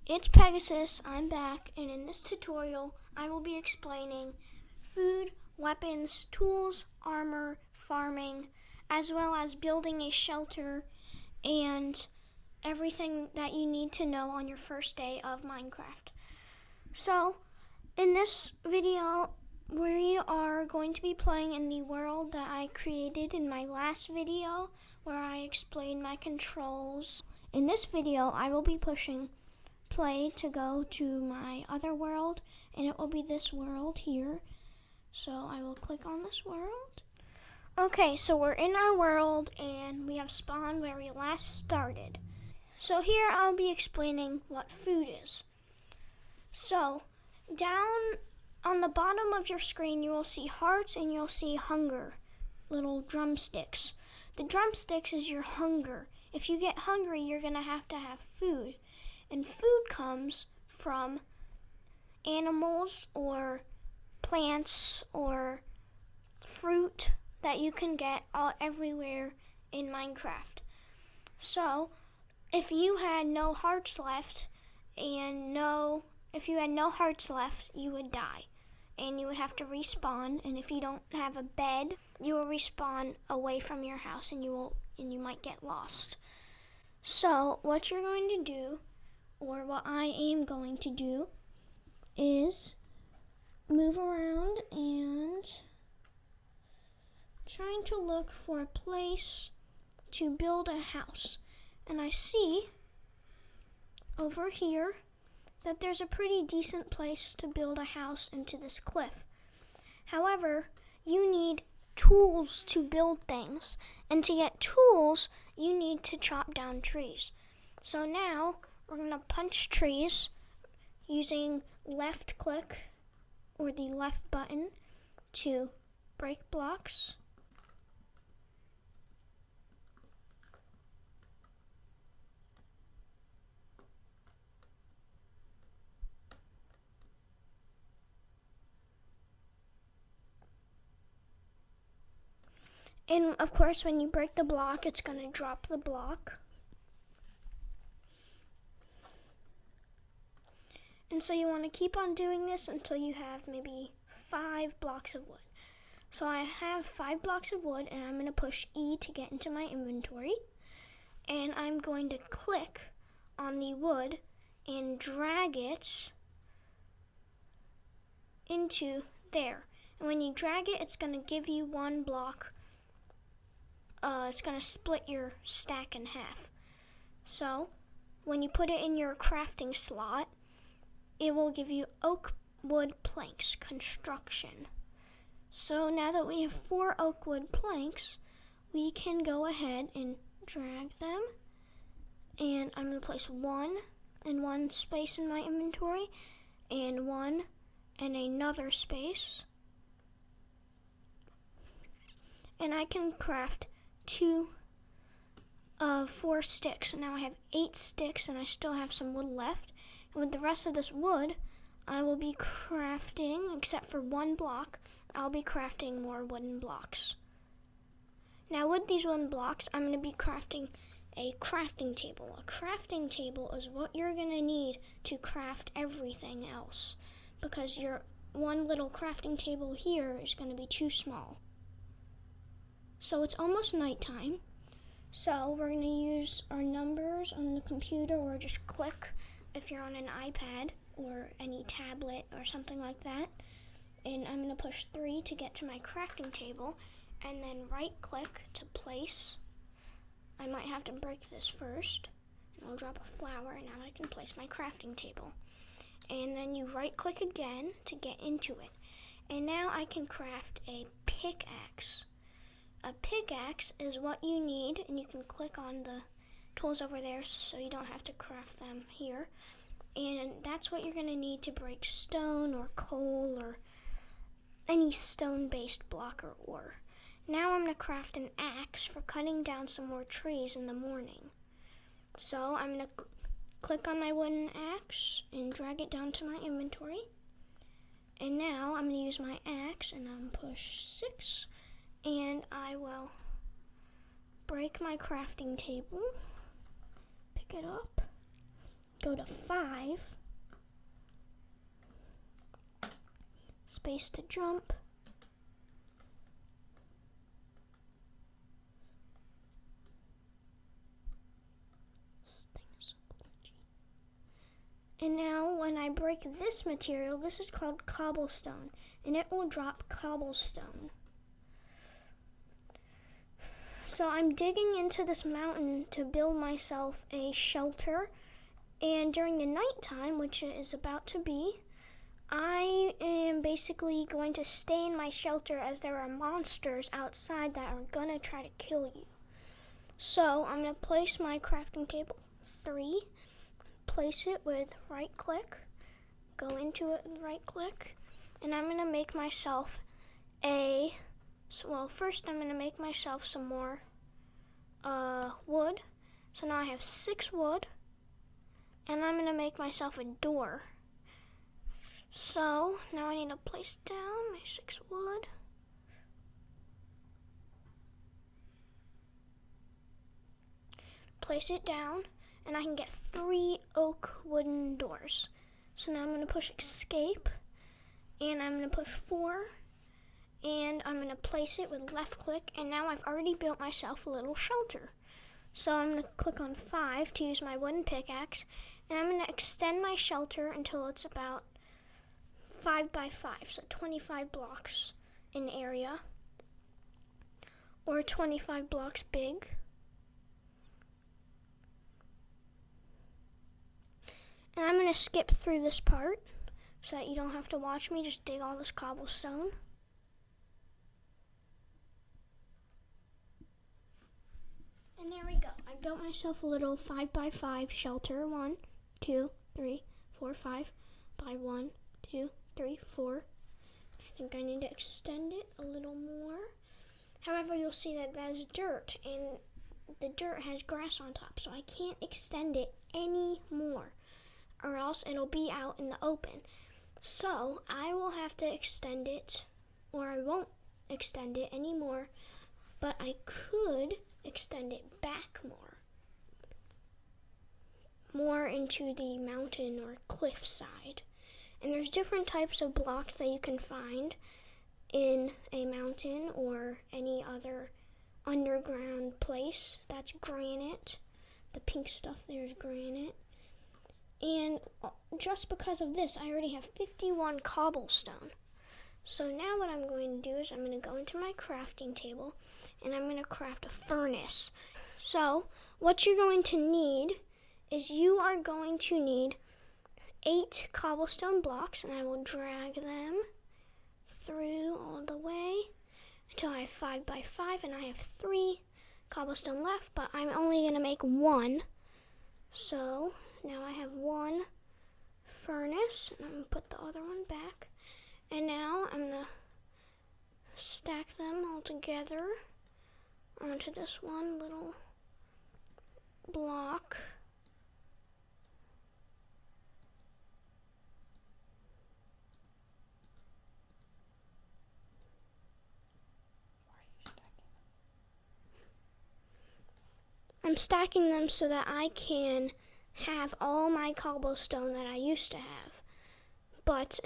It's Pegasus, I'm back, and in this tutorial I will be explaining food, weapons, tools, armor, farming, as well as building a shelter and everything that you need to know on your first day of Minecraft. So, in this video, we are going to be playing in the world that I created in my last video where I explained my controls. In this video, I will be pushing play to go to my other world, and it will be this world here. So I will click on this world. Okay, so we're in our world and we have spawned where we last started. So here I'll be explaining what food is. So down on the bottom of your screen you will see hearts and you'll see hunger, little drumsticks. The drumsticks is your hunger. If you get hungry, you're gonna have to have food. And food comes from animals or plants or fruit that you can get everywhere in Minecraft. So, if you had no hearts left, you would die. And you would have to respawn, and if you don't have a bed, you will respawn away from your house and you might get lost. So, what you're going to do, or what I am going to do, is move around and trying to look for a place to build a house. And I see over here that there's a pretty decent place to build a house into this cliff. However, you need tools to build things, and to get tools, you need to chop down trees. So now, we're going to punch trees using left click or the left button to break blocks. And of course, when you break the block, it's going to drop the block. And so you want to keep on doing this until you have maybe 5 blocks of wood. So I have 5 blocks of wood, and I'm going to push E to get into my inventory. And I'm going to click on the wood and drag it into there. And when you drag it, it's going to give you 1 block. It's going to split your stack in half. So when you put it in your crafting slot, it will give you oak wood planks construction. So now that we have 4 oak wood planks, we can go ahead and drag them. And I'm going to place 1 in one space in my inventory, and 1 in another space. And I can craft 4 sticks. So now I have 8 sticks, and I still have some wood left. And with the rest of this wood, I will be crafting, except for 1 block, I'll be crafting more wooden blocks. Now with these wooden blocks, I'm going to be crafting a crafting table. A crafting table is what you're going to need to craft everything else, because your one little crafting table here is going to be too small. So it's almost nighttime. So we're going to use our numbers on the computer, or just click if you're on an iPad or any tablet or something like that. And I'm going to push 3 to get to my crafting table, and then right click to place. I might have to break this first, and I'll drop a flower, and now I can place my crafting table. And then you right click again to get into it. And now I can craft a pickaxe. A pickaxe is what you need, and you can click on the tools over there so you don't have to craft them here. And that's what you're going to need to break stone or coal or any stone-based block or ore. Now I'm going to craft an axe for cutting down some more trees in the morning. So I'm going to click on my wooden axe and drag it down to my inventory. And now I'm going to use my axe, and I'm push 6, and I will break my crafting table, pick it up, go to 5. Space to jump. And now when I break this material, this is called cobblestone, and it will drop cobblestone. So I'm digging into this mountain to build myself a shelter, and during the nighttime, which it is about to be, I am basically going to stay in my shelter as there are monsters outside that are gonna try to kill you. So I'm gonna place my crafting table 3, place it with right click, go into it with right click, and I'm gonna make myself first I'm gonna make myself some more wood. So now I have 6 wood, and I'm gonna make myself a door. So now I need to place down my 6 wood. Place it down, and I can get 3 oak wooden doors. So now I'm going to push escape, and I'm going to push 4, and I'm going to place it with left click, and now I've already built myself a little shelter. So I'm going to click on 5 to use my wooden pickaxe, and I'm going to extend my shelter until it's about 5 by 5, so 25 blocks in area, or 25 blocks big. And I'm going to skip through this part so that you don't have to watch me just dig all this cobblestone. And there we go. I built myself a little 5 by 5 shelter. 1, 2, 3, 4, 5 by 1, 2, 3, 4. I think I need to extend it a little more. However, you'll see that is dirt, and the dirt has grass on top, so I can't extend it any more, or else it'll be out in the open. So I will have to extend it, or I won't extend it anymore, but I could extend it back more into the mountain or cliff side. And there's different types of blocks that you can find in a mountain or any other underground place. That's granite. The pink stuff there is granite. And just because of this, I already have 51 cobblestone. So now what I'm going to do is I'm going to go into my crafting table, and I'm going to craft a furnace. So what you're going to need is you are going to need 8 cobblestone blocks, and I will drag them through all the way until I have 5 by 5, and I have 3 cobblestone left, but I'm only going to make 1. So now I have 1 furnace, and I'm going to put the other one back. And now I'm going to stack them all together onto this one little block. I'm stacking them so that I can have all my cobblestone that I used to have, but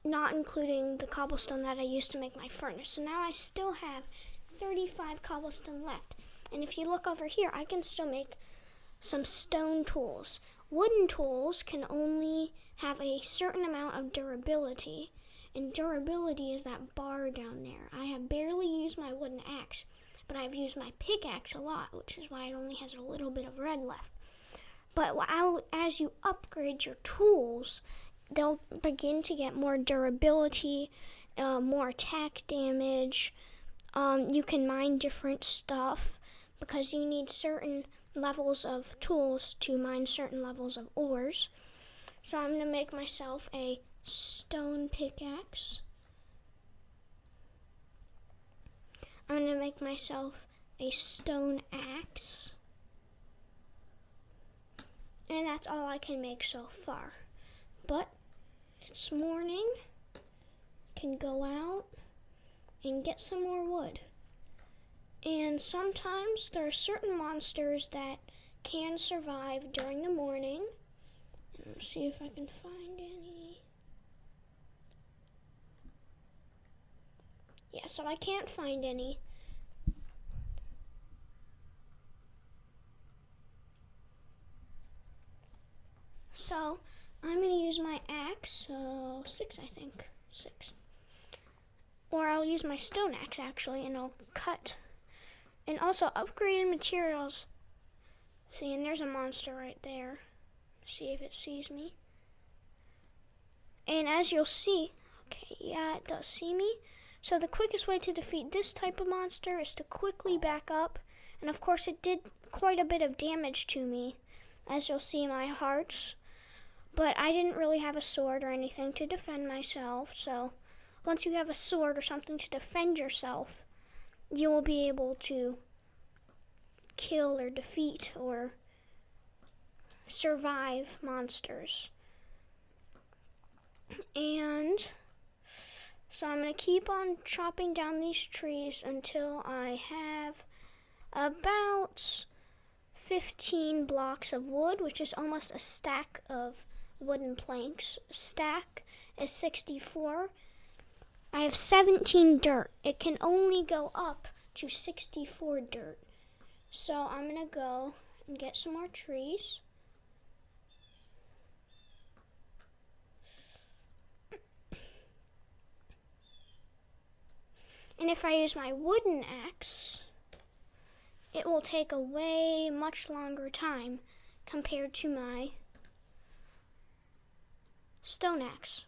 not including the cobblestone that I used to make my furnace. So now I still have 35 cobblestone left. And if you look over here, I can still make some stone tools. Wooden tools can only have a certain amount of durability, and durability is that bar down there. I have barely used my wooden axe, but I've used my pickaxe a lot, which is why it only has a little bit of red left. But as you upgrade your tools, they'll begin to get more durability, more attack damage. You can mine different stuff because you need certain levels of tools to mine certain levels of ores. So I'm going to make myself a stone pickaxe. I'm going to make myself a stone axe. And that's all I can make so far. But it's morning. I can go out and get some more wood. And sometimes there are certain monsters that can survive during the morning. see if I can find any. Yeah, so I can't find any. So I'm going to use my axe, so 6 I think, 6. Or I'll use my stone axe actually, and I'll cut. And also upgraded materials. See, and there's a monster right there. See if it sees me. And as you'll see, okay, yeah, it does see me. So the quickest way to defeat this type of monster is to quickly back up. And of course it did quite a bit of damage to me, as you'll see my hearts. But I didn't really have a sword or anything to defend myself, so once you have a sword or something to defend yourself, you will be able to kill or defeat or survive monsters. And so I'm going to keep on chopping down these trees until I have about 15 blocks of wood, which is almost a stack of wooden planks. A stack is 64. I have 17 dirt. It can only go up to 64 dirt. So I'm going to go and get some more trees. And if I use my wooden axe, it will take a way much longer time compared to my stone axe.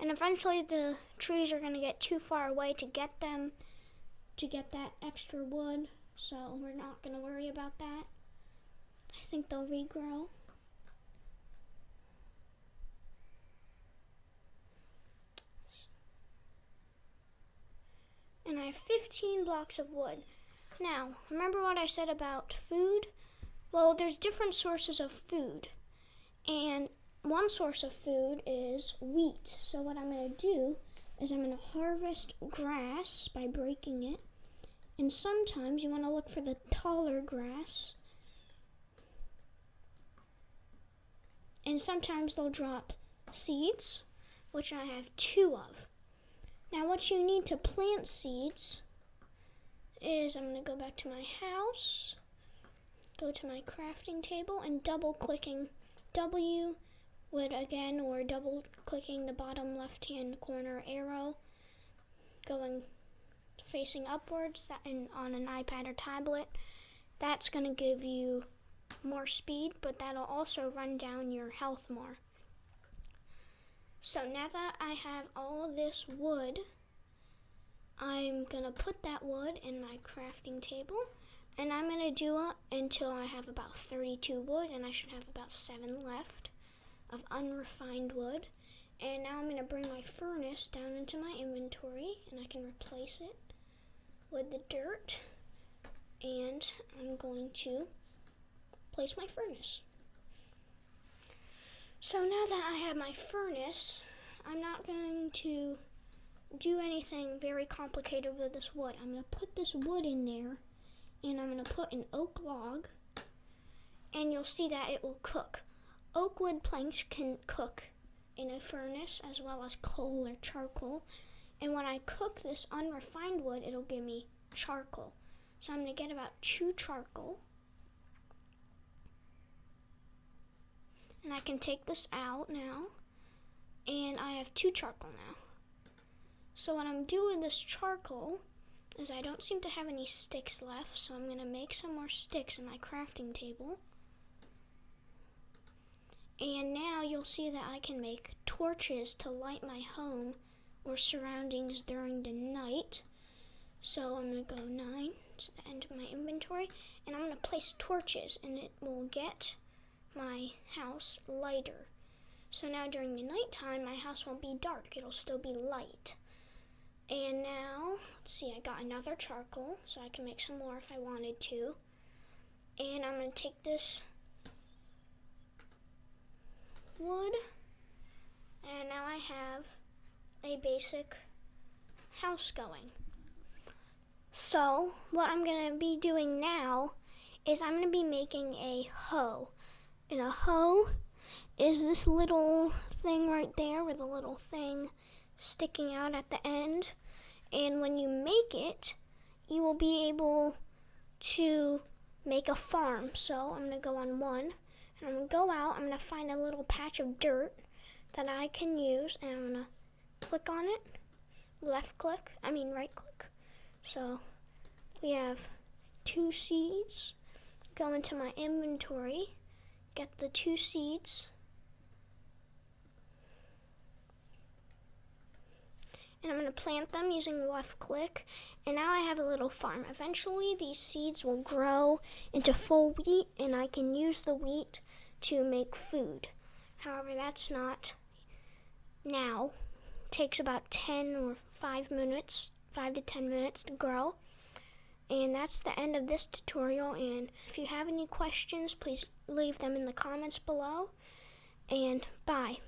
And eventually the trees are going to get too far away to get that extra wood, so we're not going to worry about that. I think they'll regrow. And I have 15 blocks of wood. Now, remember what I said about food? Well, there's different sources of food. And one source of food is wheat. So what I'm going to do is I'm going to harvest grass by breaking it. And sometimes you want to look for the taller grass. And sometimes they'll drop seeds, which I have 2 of. Now what you need to plant seeds is, I'm going to go back to my house, go to my crafting table, and double clicking W would again, or double clicking the bottom left hand corner arrow going facing upwards on an iPad or tablet. That's going to give you more speed, but that'll also run down your health more. So now that I have all of this wood, I'm going to put that wood in my crafting table, and I'm going to do it until I have about 32 wood, and I should have about 7 left of unrefined wood. And now I'm going to bring my furnace down into my inventory, and I can replace it with the dirt, and I'm going to place my furnace. So now that I have my furnace, I'm not going to do anything very complicated with this wood. I'm going to put this wood in there, and I'm going to put an oak log, and you'll see that it will cook. Oak wood planks can cook in a furnace as well as coal or charcoal. And when I cook this unrefined wood, it'll give me charcoal. So I'm going to get about 2 charcoal. And I can take this out now. And I have 2 charcoal now. So what I'm doing with this charcoal is I don't seem to have any sticks left. So I'm going to make some more sticks in my crafting table. And now you'll see that I can make torches to light my home or surroundings during the night. So I'm going to go 9 to the end of my inventory, and I'm going to place torches, and it will get my house lighter. So now during the nighttime, my house won't be dark, it'll still be light. And now, let's see, I got another charcoal, so I can make some more if I wanted to. And I'm going to take this wood, and now I have a basic house going. So what I'm going to be doing now is I'm going to be making a hoe. And a hoe is this little thing right there with a little thing sticking out at the end. And when you make it, you will be able to make a farm. So I'm going to go on one, and I'm going to go out. I'm going to find a little patch of dirt that I can use, and I'm going to click on it, right click. So we have 2 seeds. Go into my inventory, get the 2 seeds, and I'm going to plant them using left click, and now I have a little farm. Eventually these seeds will grow into full wheat, and I can use the wheat to make food. However, that's not now. It takes about 10 or 5 to 10 minutes to grow. And that's the end of this tutorial, and if you have any questions, please leave them in the comments below, and bye.